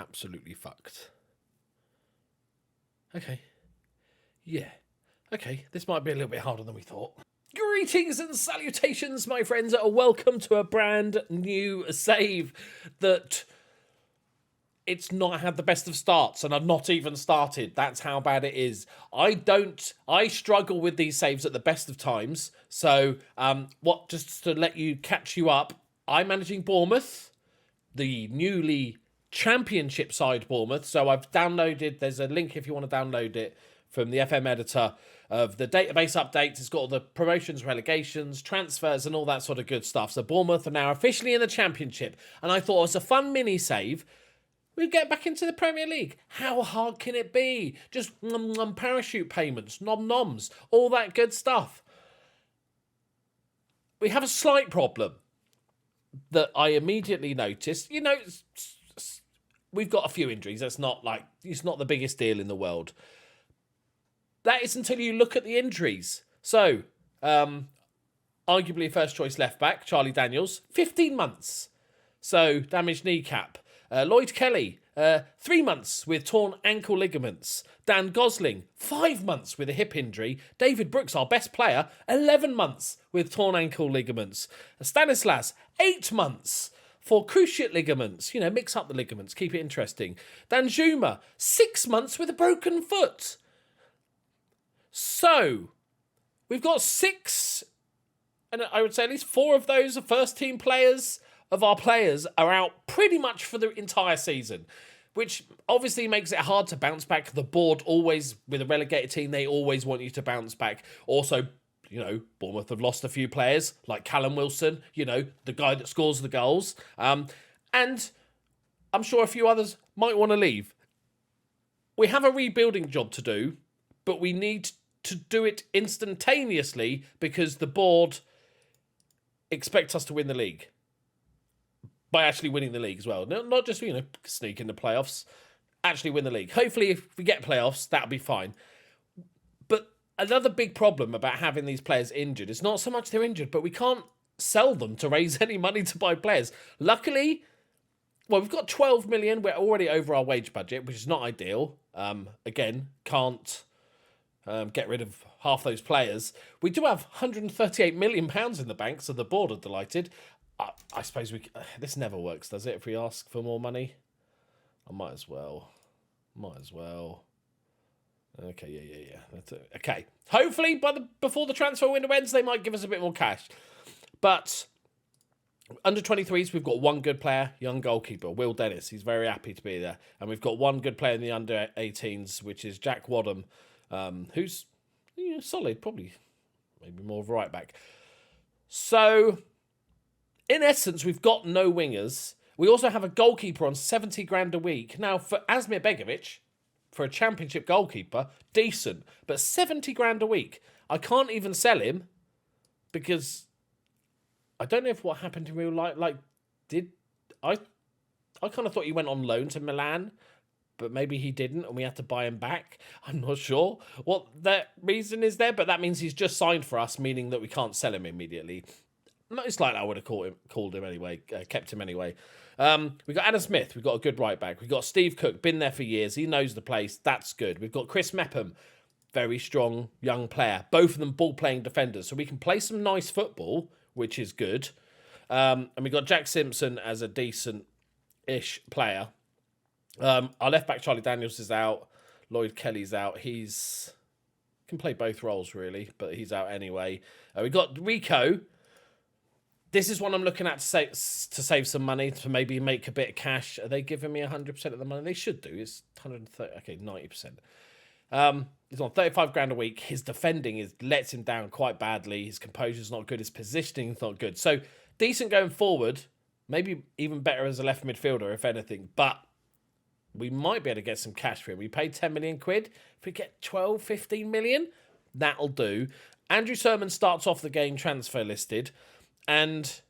absolutely fucked. Okay. Yeah. Okay, this might be a little bit harder than we thought. Greetings and salutations, my friends. Welcome to a brand new save that it's not had the best of starts, and I've not even started. That's how bad it is. I struggle with these saves at the best of times. So, just to catch you up, I'm managing Bournemouth, the newly championship side Bournemouth. So I've downloaded, there's a link if you want to download it from the FM editor of the database updates. It's got all the promotions, relegations, transfers, and all that sort of good stuff. So Bournemouth are now officially in the championship. And I thought it was a fun mini save. We get back into the Premier League. How hard can it be? Just parachute payments, nom-noms, all that good stuff. We have a slight problem that I immediately noticed. You know, we've got a few injuries. It's not the biggest deal in the world. That is until you look at the injuries. So, arguably first choice left back, Charlie Daniels, 15 months. So, damaged kneecap. Lloyd Kelly, 3 months with torn ankle ligaments. Dan Gosling, 5 months with a hip injury. David Brooks, our best player, 11 months with torn ankle ligaments. Stanislas, 8 months for cruciate ligaments. You know, mix up the ligaments, keep it interesting. Danjuma, 6 months with a broken foot. So, we've got 6, and I would say at least 4 of those are first-team players of our players are out pretty much for the entire season, which obviously makes it hard to bounce back. The board always, with a relegated team, they always want you to bounce back. Also, you know, Bournemouth have lost a few players, like Callum Wilson, you know, the guy that scores the goals. And I'm sure a few others might want to leave. We have a rebuilding job to do, but we need to do it instantaneously because the board expect us to win the league. By actually winning the league as well. Not just, you know, sneak in the playoffs. Actually win the league. Hopefully, if we get playoffs, that'll be fine. But another big problem about having these players injured is not so much they're injured, but we can't sell them to raise any money to buy players. Luckily, well, we've got 12 million. We're already over our wage budget, which is not ideal. Again, can't get rid of half those players. We do have £138 million in the bank, so the board are delighted. I suppose this never works, does it? If we ask for more money, I might as well. Okay, yeah. That's it. Okay. Hopefully, before the transfer window ends, they might give us a bit more cash. But under 23s, we've got one good player, young goalkeeper, Will Dennis. He's very happy to be there, and we've got one good player in the under 18s, which is Jack Wadham, who's solid, probably maybe more of a right back. So, in essence, we've got no wingers. We also have a goalkeeper on 70 grand a week. Now, for Asmir Begovic, for a championship goalkeeper, decent. But 70 grand a week. I can't even sell him because I don't know if what happened in real life. I kind of thought he went on loan to Milan, but maybe he didn't and we had to buy him back. I'm not sure what that reason is there, but that means he's just signed for us, meaning that we can't sell him immediately. Most likely I would have called him anyway, kept him anyway. We've got Adam Smith. We've got a good right back. We've got Steve Cook, been there for years. He knows the place. That's good. We've got Chris Mepham, very strong young player. Both of them ball-playing defenders. So we can play some nice football, which is good. And we've got Jack Simpson as a decent-ish player. Our left back, Charlie Daniels, is out. Lloyd Kelly's out. He's can play both roles, really, but he's out anyway. We've got Rico. This is one I'm looking at to save some money, to maybe make a bit of cash. Are they giving me 100% of the money? They should do. It's 130, okay, 90%. He's on 35 grand a week. His defending lets him down quite badly. His composure's not good. His positioning's not good. So, decent going forward. Maybe even better as a left midfielder, if anything. But we might be able to get some cash for him. We paid 10 million quid. If we get 12, 15 million, that'll do. Andrew Sermon starts off the game transfer listed. And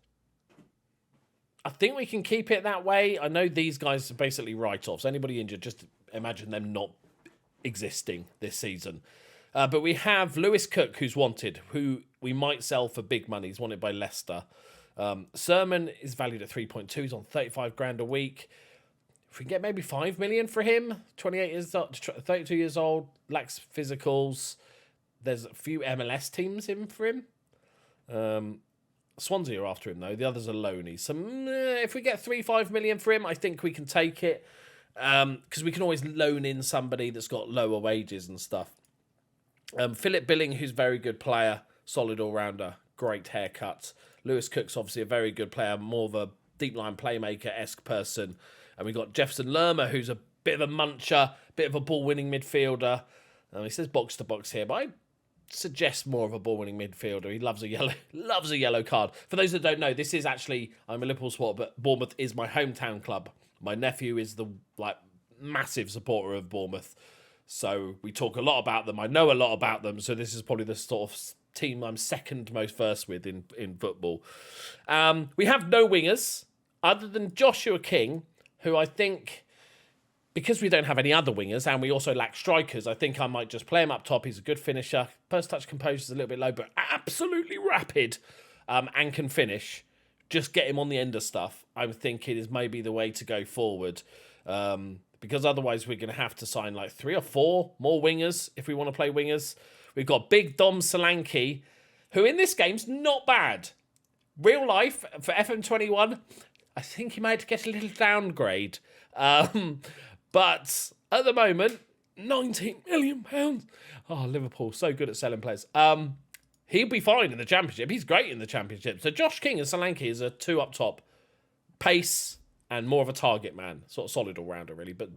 I think we can keep it that way. I know these guys are basically write-offs. Anybody injured, just imagine them not existing this season. But we have Lewis Cook, who's wanted, who we might sell for big money. He's wanted by Leicester. Sermon is valued at 3.2. He's on 35 grand a week. If we get maybe 5 million for him, 28 years old, 32 years old, lacks physicals. There's a few MLS teams in for him. Swansea are after him though. The others are loanies. So if we get 3-5 million for him, I think we can take it. Because we can always loan in somebody that's got lower wages and stuff. Philip Billing, who's a very good player, solid all-rounder, great haircut. Lewis Cook's obviously a very good player, more of a deep-line playmaker-esque person. And we've got Jefferson Lerma, who's a bit of a muncher, bit of a ball-winning midfielder. He says box-to-box here, but I suggest more of a ball-winning midfielder. He loves a yellow card. For those that don't know, this is actually, I'm a Liverpool supporter, but Bournemouth is my hometown club. My nephew is the massive supporter of Bournemouth. So we talk a lot about them. I know a lot about them. So this is probably the sort of team I'm second most versed with in football. We have no wingers other than Joshua King, who I think, because we don't have any other wingers and we also lack strikers, I think I might just play him up top. He's a good finisher. First touch composure is a little bit low, but absolutely rapid and can finish. Just get him on the end of stuff. I'm thinking is maybe the way to go forward. Because otherwise we're going to have to sign like 3 or 4 more wingers if we want to play wingers. We've got Big Dom Solanke, who in this game's not bad. Real life, for FM21, I think he might get a little downgrade. But at the moment, £19 million. Oh, Liverpool, so good at selling players. He'll be fine in the Championship. He's great in the Championship. So Josh King and Solanke is a 2 up top. Pace and more of a target man. Sort of solid all-rounder, really, but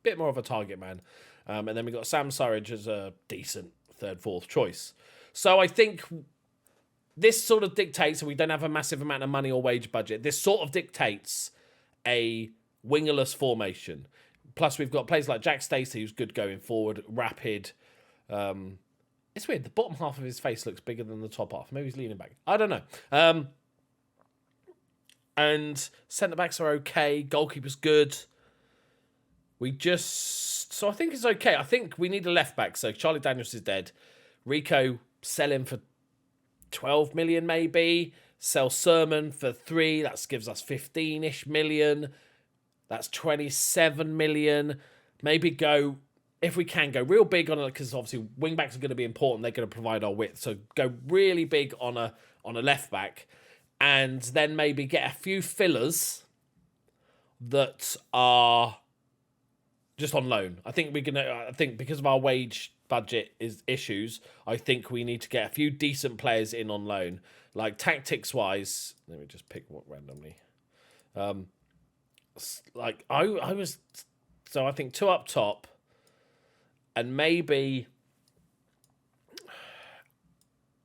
bit more of a target man. And then we've got Sam Surridge as a decent 3rd, 4th choice. So I think this sort of dictates, and we don't have a massive amount of money or wage budget, this sort of dictates a wingerless formation. Plus, we've got players like Jack Stacey, who's good going forward, rapid. It's weird. The bottom half of his face looks bigger than the top half. Maybe he's leaning back. I don't know. And centre-backs are okay. Goalkeeper's good. So I think it's okay. I think we need a left-back. So Charlie Daniels is dead. Rico, sell him for 12 million maybe. Sell Sermon for 3. That gives us 15-ish million. That's 27 million. Maybe go, if we can, go real big on it, because obviously wing-backs are going to be important. They're going to provide our width. So go really big on a left-back. And then maybe get a few fillers that are just on loan. I think because of our wage budget issues, I think we need to get a few decent players in on loan. Like tactics-wise, let me just pick one randomly. I think 2 up top, and maybe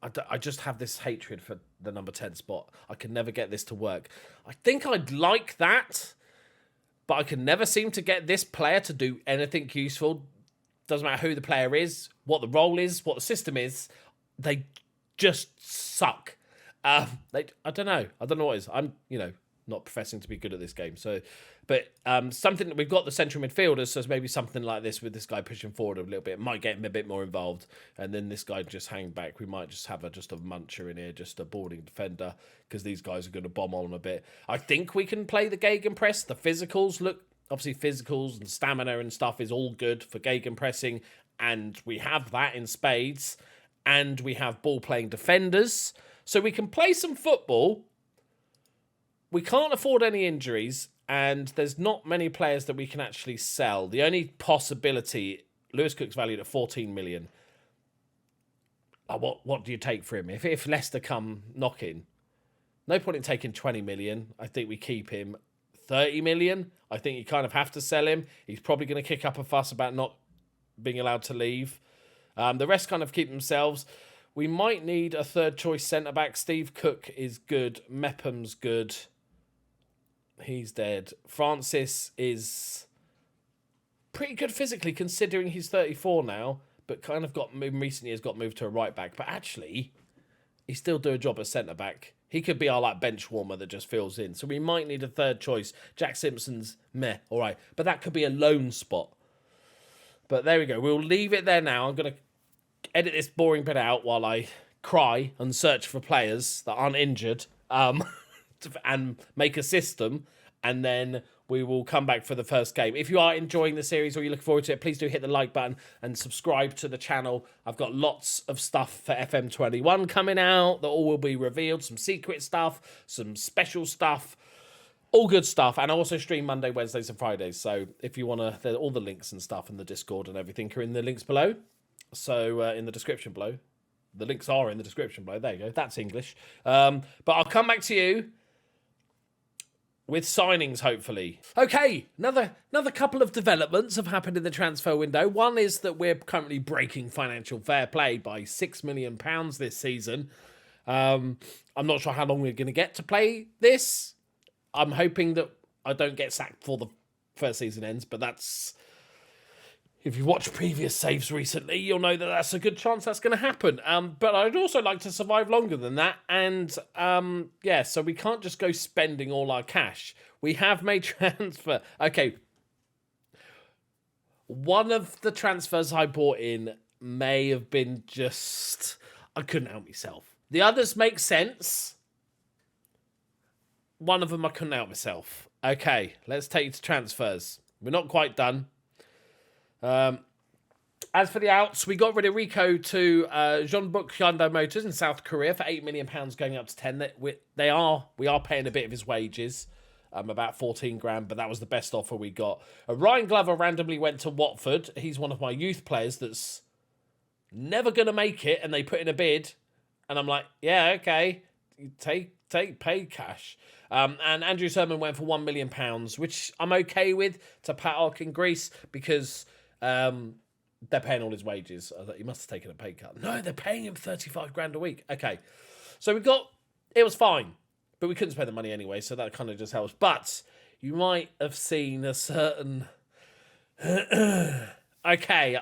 I just have this hatred for the number 10 spot. I can never get this to work. I think I'd like that, but I can never seem to get this player to do anything useful. Doesn't matter who the player is, what the role is, what the system is. They just suck. I don't know. I don't know what it is. I'm, not professing to be good at this game. But something that we've got the central midfielders, so maybe something like this with this guy pushing forward a little bit might get him a bit more involved, and then this guy just hang back. We might just have a muncher in here, just a boarding defender, because these guys are going to bomb on a bit. I think we can play the gegenpress. The physicals look, obviously physicals and stamina and stuff is all good for gegenpressing, and we have that in spades, and we have ball playing defenders, so we can play some football. We can't afford any injuries, and there's not many players that we can actually sell. The only possibility, Lewis Cook's valued at 14 million. What do you take for him? If Leicester come knocking, no point in taking 20 million. I think we keep him. 30 million, I think you kind of have to sell him. He's probably going to kick up a fuss about not being allowed to leave. The rest kind of keep themselves. We might need a 3rd choice centre-back. Steve Cook is good. Mepham's good. He's dead. Francis is pretty good physically, considering he's 34 now, but kind of in recent years got moved to a right back. But actually, he still do a job as centre back. He could be our bench warmer that just fills in. So we might need a 3rd choice. Jack Simpson's meh, all right, but that could be a loan spot. But there we go. We'll leave it there now. I'm gonna edit this boring bit out while I cry and search for players that aren't injured. And make a system, and then we will come back for the first game. If you are enjoying the series or you're looking forward to it, please do hit the like button and subscribe to the channel. I've got lots of stuff for FM21 coming out that all will be revealed. Some secret stuff, some special stuff, all good stuff. And I also stream Monday, Wednesdays and Fridays. So if you want to, all the links and stuff and the Discord and everything are in the links below. So in the description below. The links are in the description below. There you go. That's English. But I'll come back to you with signings, hopefully. Okay, another couple of developments have happened in the transfer window. One is that we're currently breaking financial fair play by £6 million this season. I'm not sure how long we're going to get to play this. I'm hoping that I don't get sacked before the first season ends, but that's... If you watched previous saves recently, you'll know that that's a good chance that's going to happen. But I'd also like to survive longer than that. And, yeah, so we can't just go spending all our cash. We have made transfer. Okay. One of the transfers I bought in may have been just... I couldn't help myself. The others make sense. One of them I couldn't help myself. Okay, let's take you to transfers. We're not quite done. As for the outs, we got rid of Rico to Jeonbuk Hyundai Motors in South Korea for £8 million going up to 10. We are paying a bit of his wages, about 14 grand, but that was the best offer we got. Ryan Glover randomly went to Watford. He's one of my youth players that's never going to make it, and they put in a bid, and I'm like, yeah, okay, pay cash. And Andrew Sermon went for £1 million, which I'm okay with, to PAOK in Greece, because... they're paying all his wages. I thought he must have taken a pay cut. No, they're paying him 35 grand a week. Okay. So it was fine, but we couldn't spend the money anyway. So that kind of just helps. But you might have seen a certain, okay.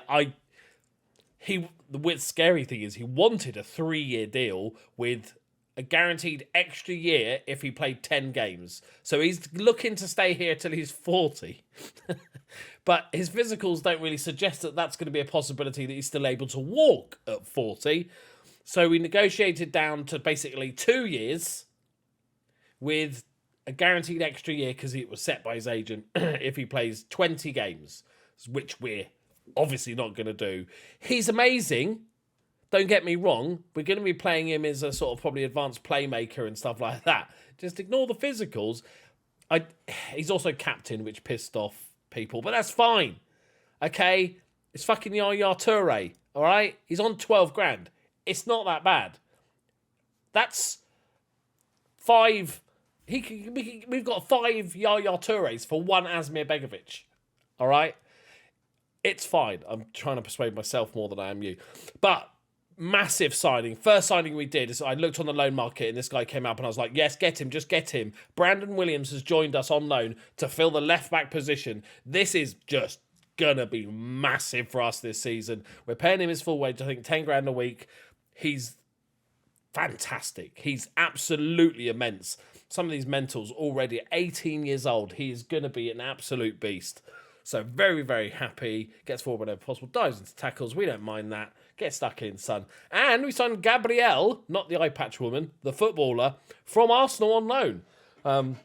The scary thing is he wanted a 3-year deal with a guaranteed extra year if he played 10 games. So he's looking to stay here till he's 40. But his physicals don't really suggest that that's going to be a possibility that he's still able to walk at 40. So we negotiated down to basically 2 years with a guaranteed extra year because it was set by his agent if he plays 20 games, which we're obviously not going to do. He's amazing. Don't get me wrong. We're going to be playing him as a sort of probably advanced playmaker and stuff like that. Just ignore the physicals. He's also captain, which pissed off people, but that's fine. Okay? It's fucking Yaya Toure, all right? He's on 12 grand. It's not that bad. That's 5... We've got 5 Yaya Toures for 1 Asmir Begovic, all right? It's fine. I'm trying to persuade myself more than I am you. But... massive signing. First signing we did is I looked on the loan market and this guy came up and I was like, yes, get him, just get him. Brandon Williams has joined us on loan to fill the left back position. This is just gonna be massive for us this season. We're paying him his full wage, I think 10 grand a week. He's fantastic. He's absolutely immense. Some of these mentals already at 18 years old. He is gonna be an absolute beast. So very, very happy. Gets forward whenever possible. Dives into tackles. We don't mind that. Get stuck in, son. And we signed Gabrielle, not the eye patch woman, the footballer, from Arsenal on loan. I'm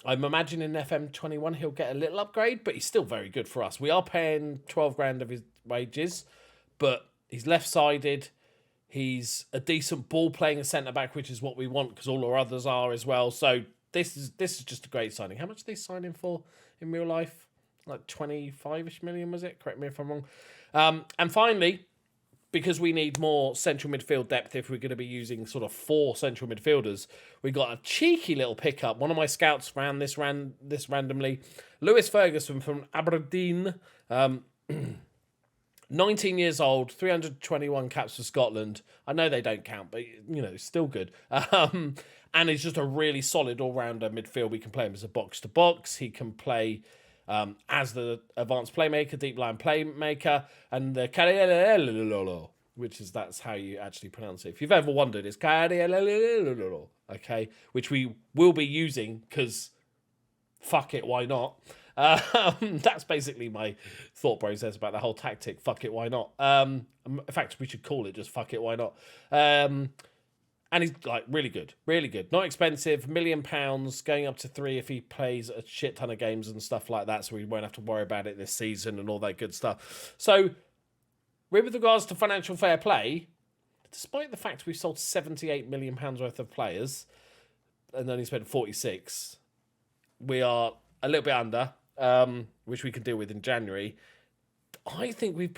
imagining FM21 he'll get a little upgrade, but he's still very good for us. We are paying 12 grand of his wages, but he's left-sided. He's a decent ball-playing centre-back, which is what we want, because all our others are as well. So this is just a great signing. How much did they sign him for in real life? Like 25-ish million, was it? Correct me if I'm wrong. And finally, because we need more central midfield depth if we're going to be using sort of 4 central midfielders, we got a cheeky little pickup. One of my scouts found this randomly. Lewis Ferguson from Aberdeen, 19 years old, 321 caps for Scotland. I know they don't count, but, you know, still good. And he's just a really solid all-rounder midfield. We can play him as a box-to-box. He can play... as the advanced playmaker, deep line playmaker, and the that's how you actually pronounce it. If you've ever wondered, it's okay, which we will be using because fuck it, why not? That's basically my thought process about the whole tactic. Fuck it, why not? In fact, we should call it just fuck it, why not? And he's like really good, really good. Not expensive, £1 million, going up to 3 if he plays a shit ton of games and stuff like that. So we won't have to worry about it this season and all that good stuff. So with regards to financial fair play, despite the fact we've sold £78 million worth of players and only spent 46, we are a little bit under, which we can deal with in January. I think we've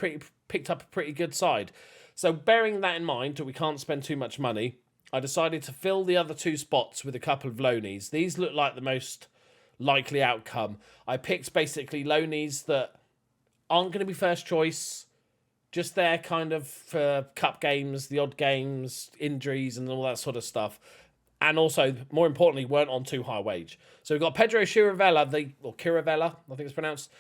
picked up a pretty good side. So bearing that in mind, that we can't spend too much money, I decided to fill the other 2 spots with a couple of loanies. These look like the most likely outcome. I picked basically loanies that aren't going to be first choice, just there kind of for cup games, the odd games, injuries and all that sort of stuff. And also, more importantly, weren't on too high wage. So we've got Pedro Chiravella, or Chiravella, I think it's pronounced,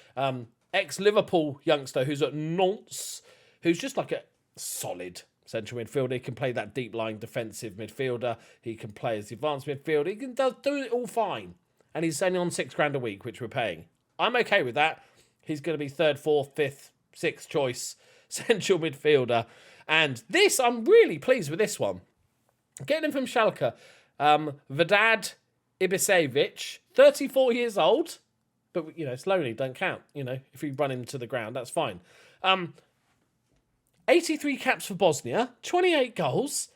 ex-Liverpool youngster who's at Nantes, who's just like a solid central midfielder. He can play that deep-lying defensive midfielder. He can play as the advanced midfielder. He can do it all fine. And he's only on £6,000 a week, which we're paying. I'm okay with that. He's going to be 3rd, 4th, 5th, 6th choice central midfielder. And this, I'm really pleased with this one. Getting him from Schalke. Vedad Ibisevic, 34 years old. But, it's lonely, don't count. If you run him to the ground, that's fine. 83 caps for Bosnia, 28 goals.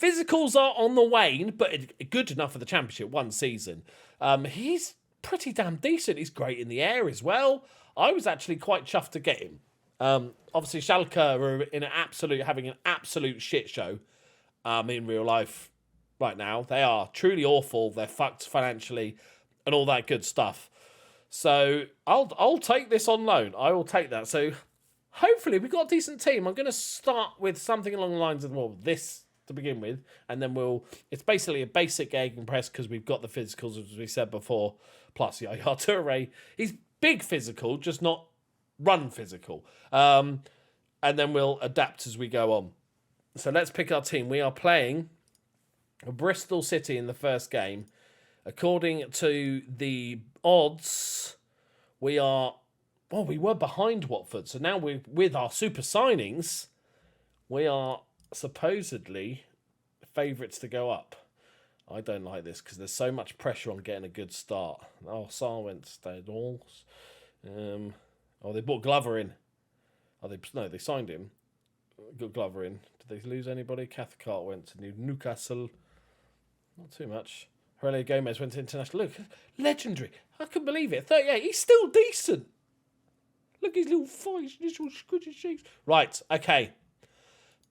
Physicals are on the wane, but good enough for the Championship, 1 season. He's pretty damn decent. He's great in the air as well. I was actually quite chuffed to get him. Obviously, Schalke are having an absolute shit show in real life right now. They are truly awful. They're fucked financially and all that good stuff. So I'll take this on loan. I will take that. So hopefully we've got a decent team. I'm going to start with something along the lines of this to begin with, and then it's basically a basic gegenpress because we've got the physicals, as we said before, plus Yaya Toure. He's big physical, just not run physical. And then we'll adapt as we go on. So let's pick our team. We are playing Bristol City in the first game. According to the odds, we were behind Watford. So now with our super signings, we are supposedly favourites to go up. I don't like this because there's so much pressure on getting a good start. Oh, Sarr went to Stadals. They brought Glover in. They signed him. Got Glover in. Did they lose anybody? Cathcart went to Newcastle. Not too much. Aurelio Gomez went to international. Look, legendary. I couldn't believe it. 38. He's still decent. Look, his little face, little squidgy cheeks. Right, okay.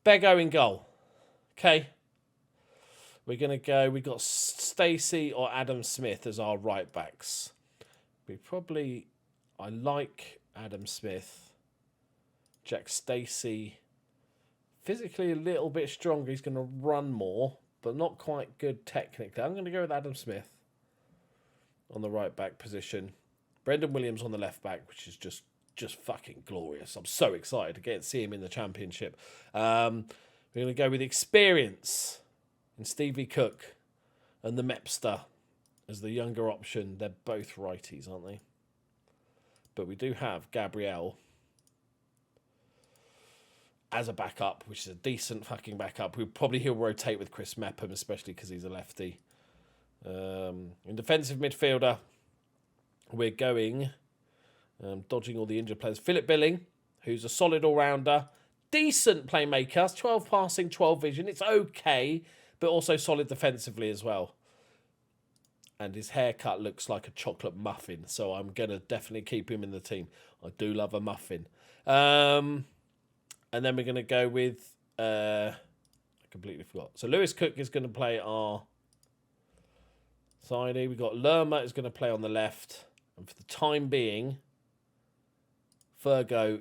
Bego in goal. Okay. We're going to go. We've got Stacey or Adam Smith as our right backs. I like Adam Smith. Jack Stacey. Physically a little bit stronger. He's going to run more, but not quite good technically. I'm going to go with Adam Smith on the right back position. Brendan Williams on the left back, which is just fucking glorious. I'm so excited to see him in the Championship. We're going to go with experience in Stevie Cook and the Mepster as the younger option. They're both righties, aren't they? But we do have Gabriel as a backup, which is a decent fucking backup. He'll rotate with Chris Mepham, especially because he's a lefty. In defensive midfielder, we're going, dodging all the injured players, Philip Billing, who's a solid all-rounder, decent playmaker, 12 passing, 12 vision. It's okay, but also solid defensively as well. And his haircut looks like a chocolate muffin, so I'm going to definitely keep him in the team. I do love a muffin. And then we're going to go with... I completely forgot. So Lewis Cook is going to play our side. We've got Lerma is going to play on the left. And for the time being, Fergo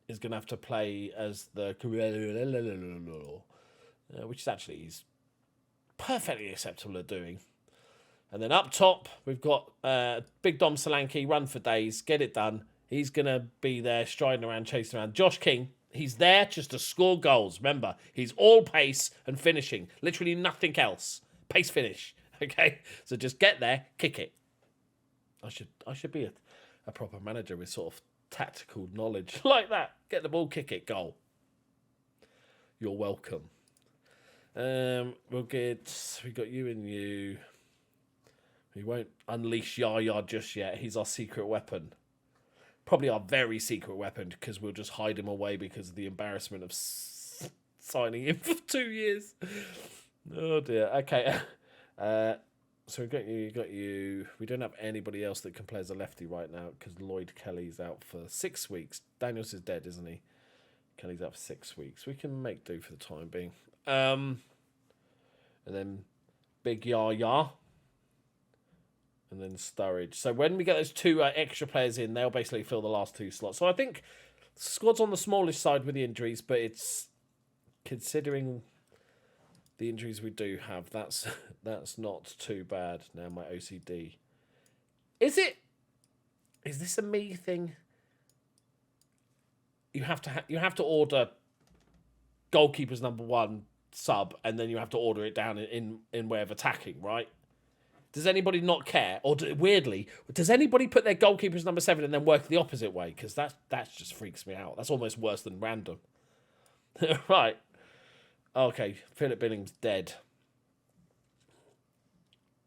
is going to have to play as the... which is actually he's perfectly acceptable at doing. And then up top, we've got Big Dom Solanke, run for days, get it done. He's going to be there, striding around, chasing around. Josh King, he's there just to score goals. Remember, he's all pace and finishing. Literally nothing else. Pace finish. Okay? So just get there, kick it. I should be a proper manager with sort of tactical knowledge like that. Get the ball, kick it, goal. You're welcome. We got you and you. We won't unleash Yaya just yet. He's our secret weapon. Probably our very secret weapon, because we'll just hide him away because of the embarrassment of signing him for 2 years. Oh dear. Okay. So we got you. We don't have anybody else that can play as a lefty right now because Lloyd Kelly's out for 6 weeks. Daniels is dead, isn't he? Kelly's out for 6 weeks. We can make do for the time being. And then Big Yaya. And then Sturridge. So when we get those 2 extra players in, they'll basically fill the last 2 slots. So I think the squad's on the smallish side with the injuries, but it's considering the injuries we do have, that's not too bad. Now my OCD. Is this a me thing? You have to order goalkeepers #1 sub, and then you have to order it down in way of attacking, right? Does anybody not care? Or weirdly, does anybody put their goalkeepers #7 and then work the opposite way? Because that just freaks me out. That's almost worse than random. Right. Okay, Philip Billings dead.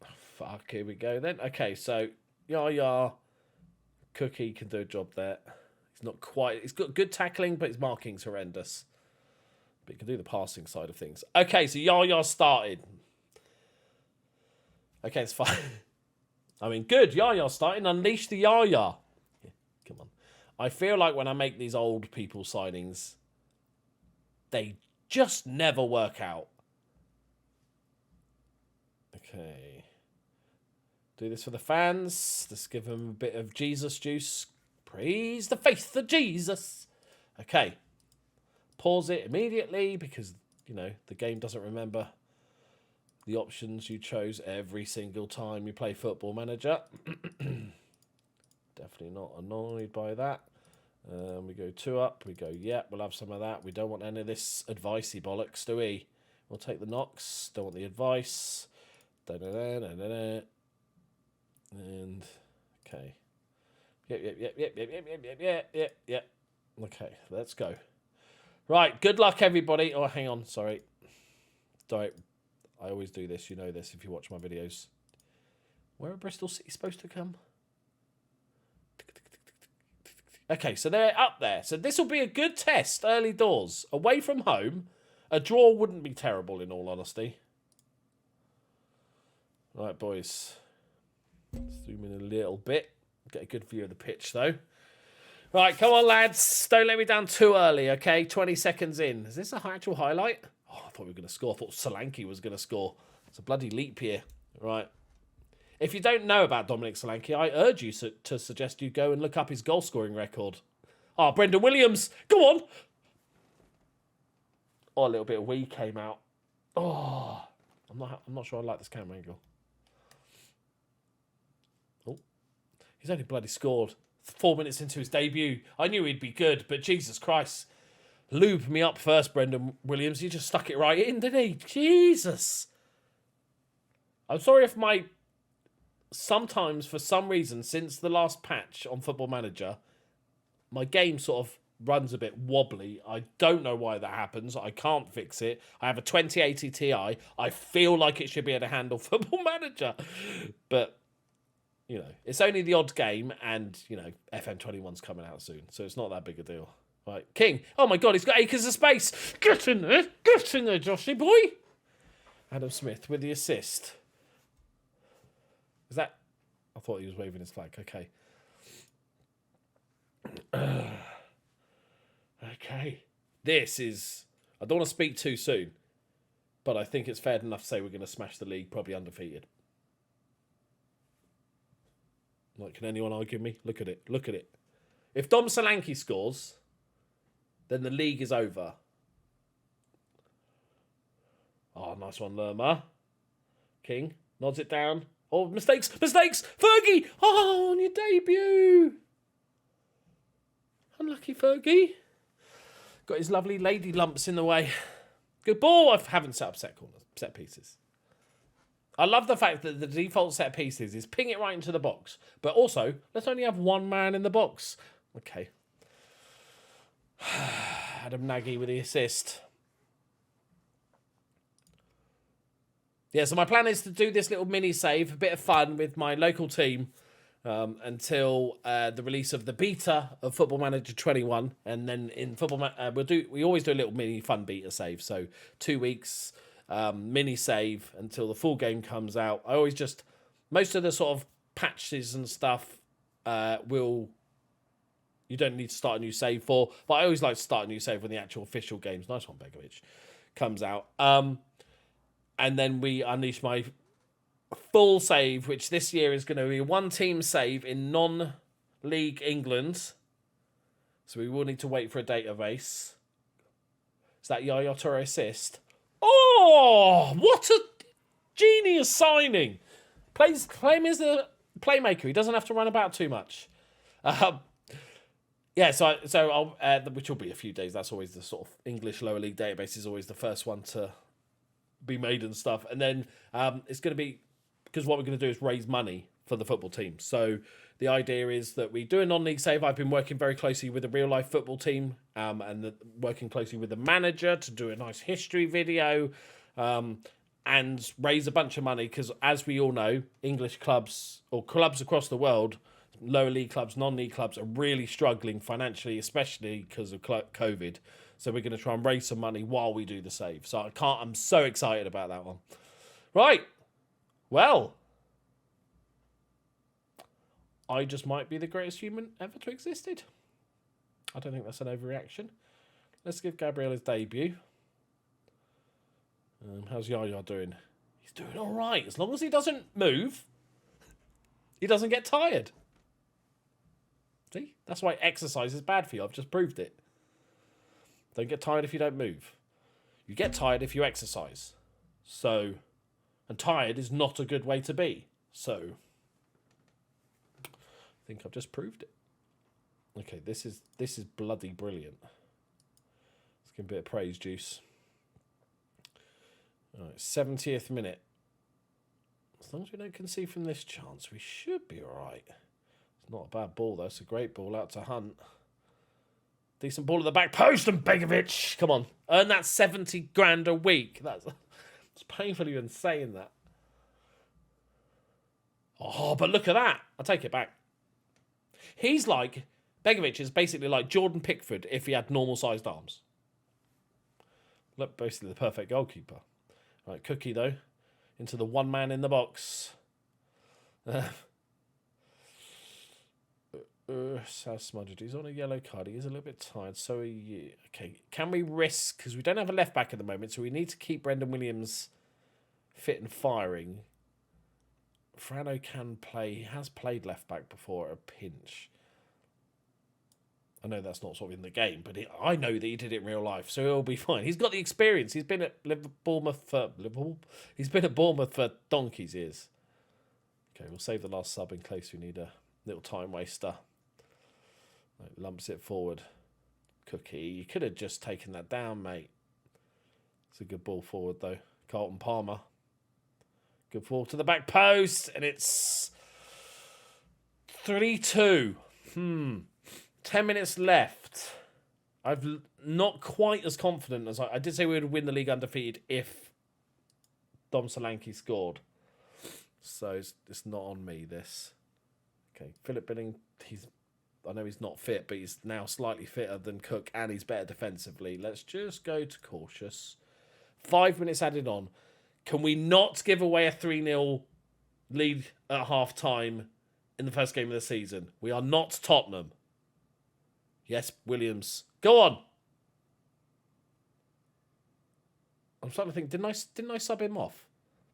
Oh, fuck, here we go then. Okay, so Yaya Cookie can do a job there. He's not quite... He's got good tackling, but his marking's horrendous. But he can do the passing side of things. Okay, so Yaya started. Okay, it's fine. I mean, good. Yaya starting. Unleash the Yaya. Yeah, come on. I feel like when I make these old people signings, they just never work out. Okay. Do this for the fans. Let's give them a bit of Jesus juice. Praise the faith of Jesus. Okay. Pause it immediately because, you know, the game doesn't remember the options you chose every single time you play Football Manager. Definitely not annoyed by that. We go 2 up. We go, yeah, we'll have some of that. We don't want any of this advicey bollocks, do we? We'll take the knocks. Don't want the advice. Da-da-da-da-da-da. And, okay. Yep. Okay, let's go. Right, good luck, everybody. Oh, hang on, sorry. Sorry. I always do this. You know this if you watch my videos. Where are Bristol City supposed to come? Okay, so they're up there. So this will be a good test, early doors. Away from home, a draw wouldn't be terrible, in all honesty. Right, boys. Zoom in a little bit. Get a good view of the pitch, though. Right, come on, lads. Don't let me down too early, okay? 20 seconds in. Is this an actual highlight? Oh, I thought we were going to score. I thought Solanke was going to score. It's a bloody leap year. Right. If you don't know about Dominic Solanke, I urge you to suggest you go and look up his goal-scoring record. Oh, Brendan Williams. Go on. Oh, a little bit of wee came out. Oh, I'm not sure I like this camera angle. Oh, he's only bloody scored 4 minutes into his debut. I knew he'd be good, but Jesus Christ. Lube me up first, Brendan Williams. He just stuck it right in, didn't he? Jesus. I'm sorry if sometimes, for some reason, since the last patch on Football Manager, my game sort of runs a bit wobbly. I don't know why that happens. I can't fix it. I have a 2080 Ti. I feel like it should be able to handle Football Manager. But, you know, it's only the odd game, and, you know, FM21's coming out soon, so it's not that big a deal. Right, King. Oh, my God, he's got acres of space. Get in there, Joshy boy. Adam Smith with the assist. Is that... I thought he was waving his flag. Okay. Okay. This is... I don't want to speak too soon, but I think it's fair enough to say we're going to smash the league, probably undefeated. Like, can anyone argue me? Look at it. Look at it. If Dom Solanke scores, then the league is over. Oh, nice one, Lerma. King nods it down. Oh, mistakes! Mistakes! Fergie! Oh, on your debut! Unlucky Fergie. Got his lovely lady lumps in the way. Good ball. I haven't set up set pieces. I love the fact that the default set pieces is ping it right into the box. But also, let's only have one man in the box. Okay. Adam Nagy with the assist. Yeah, so my plan is to do this little mini save, a bit of fun with my local team until the release of the beta of Football Manager 21, and then in Football we always do a little mini fun beta save. So 2 weeks mini save until the full game comes out. I always just most of the sort of patches and stuff you don't need to start a new save for, but I always like to start a new save when the actual official games, nice one, Begovic, comes out. And then we unleash my full save, which this year is going to be a one-team save in non-league England. So we will need to wait for a database. Is that Yaya Toure assist? Oh, what a genius signing! Play him as a playmaker. He doesn't have to run about too much. Yeah, so I'll which will be a few days. That's always the sort of English lower league database is always the first one to be made and stuff. And then it's going to be, because what we're going to do is raise money for the football team. So the idea is that we do a non-league save. I've been working very closely with the real life football team and working closely with the manager to do a nice history video and raise a bunch of money. Because as we all know, English clubs or clubs across the world, lower league clubs, non-league clubs are really struggling financially, especially because of COVID. So we're going to try and raise some money while we do the save. So I'm so excited about that one. Right. Well, I just might be the greatest human ever to existed. I don't think that's an overreaction. Let's give Gabriel his debut. How's Yaya doing? He's doing all right. As long as he doesn't move, he doesn't get tired. See? That's why exercise is bad for you. I've just proved it. Don't get tired if you don't move. You get tired if you exercise. So, and tired is not a good way to be. So, I think I've just proved it. Okay, this is bloody brilliant. Let's give a bit of praise juice. All right, 70th minute. As long as we don't concede from this chance, we should be all right. It's not a bad ball, though. It's a great ball out to Hunt. Decent ball at the back post, and Begovic. Come on. Earn that 70 grand a week. It's painful even saying that. Oh, but look at that. I'll take it back. Begovic is basically like Jordan Pickford if he had normal-sized arms. Look, basically the perfect goalkeeper. Right, Cookie, though. Into the one man in the box. South smudged. He's on a yellow card. He is a little bit tired. So okay. Can we risk? Because we don't have a left back at the moment, so we need to keep Brendan Williams fit and firing. Frano can play. He has played left back before at a pinch. I know that's not sort of in the game, but I know that he did it in real life, so he'll be fine. He's got the experience. He's been at Bournemouth for He's been at Bournemouth for donkey's years. Okay, we'll save the last sub in case we need a little time waster. Lumps it forward. Cookie, you could have just taken that down, mate. It's a good ball forward, though. Carlton Palmer. Good ball to the back post, and it's 3-2. 10 minutes left. I'm not quite as confident as I did say we would win the league undefeated if Dom Solanke scored. So it's not on me, this. Okay, Philip Billing, I know he's not fit, but he's now slightly fitter than Cook, and he's better defensively. Let's just go to cautious. 5 minutes added on. Can we not give away a 3-0 lead at half-time in the first game of the season? We are not Tottenham. Yes, Williams. Go on. I'm starting to think, didn't I sub him off?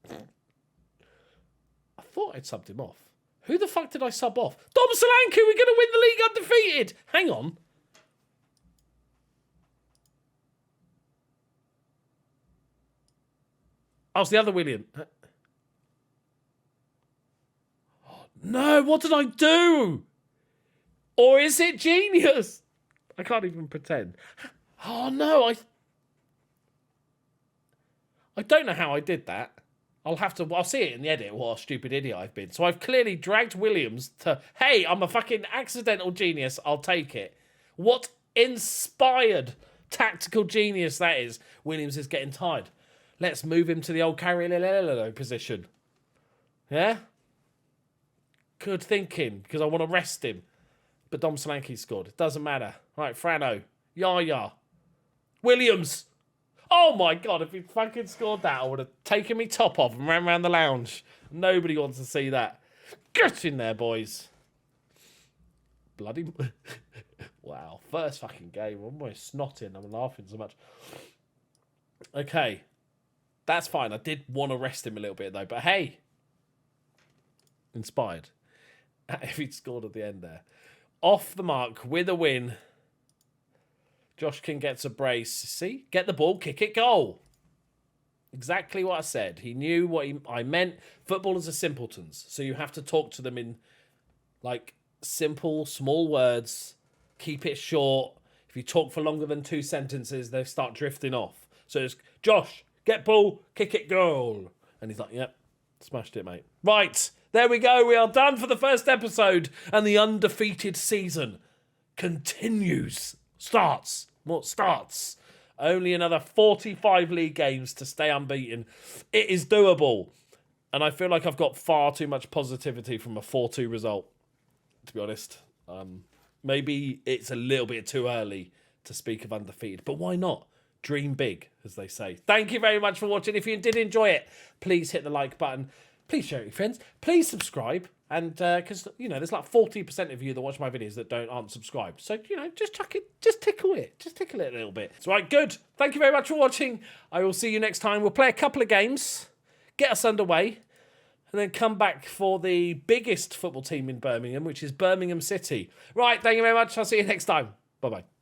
I thought I'd subbed him off. Who the fuck did I sub off? Dom Solanke, we're going to win the league undefeated. Hang on. Oh, it's the other William. No, what did I do? Or is it genius? I can't even pretend. Oh, no, I don't know how I did that. I'll see it in the edit, what a stupid idiot I've been. So I've clearly dragged Williams to, hey, I'm a fucking accidental genius, I'll take it. What inspired tactical genius that is. Williams is getting tired. Let's move him to the old carry position. Yeah? Good thinking, because I want to rest him. But Dom Solanke scored. It doesn't matter. Right, Frano. Yaya. Williams. Oh my God, if he fucking scored that, I would have taken me top off and ran around the lounge. Nobody wants to see that. Get in there, boys. Bloody... Wow, first fucking game. I'm almost snotting. I'm laughing so much. Okay. That's fine. I did want to rest him a little bit, though. But hey. Inspired. If he'd scored at the end there. Off the mark with a win. Josh King gets a brace. See? Get the ball, kick it, goal. Exactly what I said. He knew what I meant. Footballers are simpletons. So you have to talk to them in, like, simple, small words. Keep it short. If you talk for longer than 2 sentences, they start drifting off. So it's, Josh, get ball, kick it, goal. And he's like, yep, smashed it, mate. Right, there we go. We are done for the first episode. And the undefeated season continues. Starts. Only another 45 league games to stay unbeaten. It is doable. And I feel like I've got far too much positivity from a 4-2 result, to be honest. Maybe it's a little bit too early to speak of undefeated, but why not? Dream big, as they say. Thank you very much for watching. If you did enjoy it, please hit the like button. Please share it with your friends. Please subscribe. And because, you know, there's like 40% of you that watch my videos that aren't subscribed. So, you know, just chuck it, just tickle it. Just tickle it a little bit. It's right, good. Thank you very much for watching. I will see you next time. We'll play a couple of games, get us underway, and then come back for the biggest football team in Birmingham, which is Birmingham City. Right, thank you very much. I'll see you next time. Bye-bye.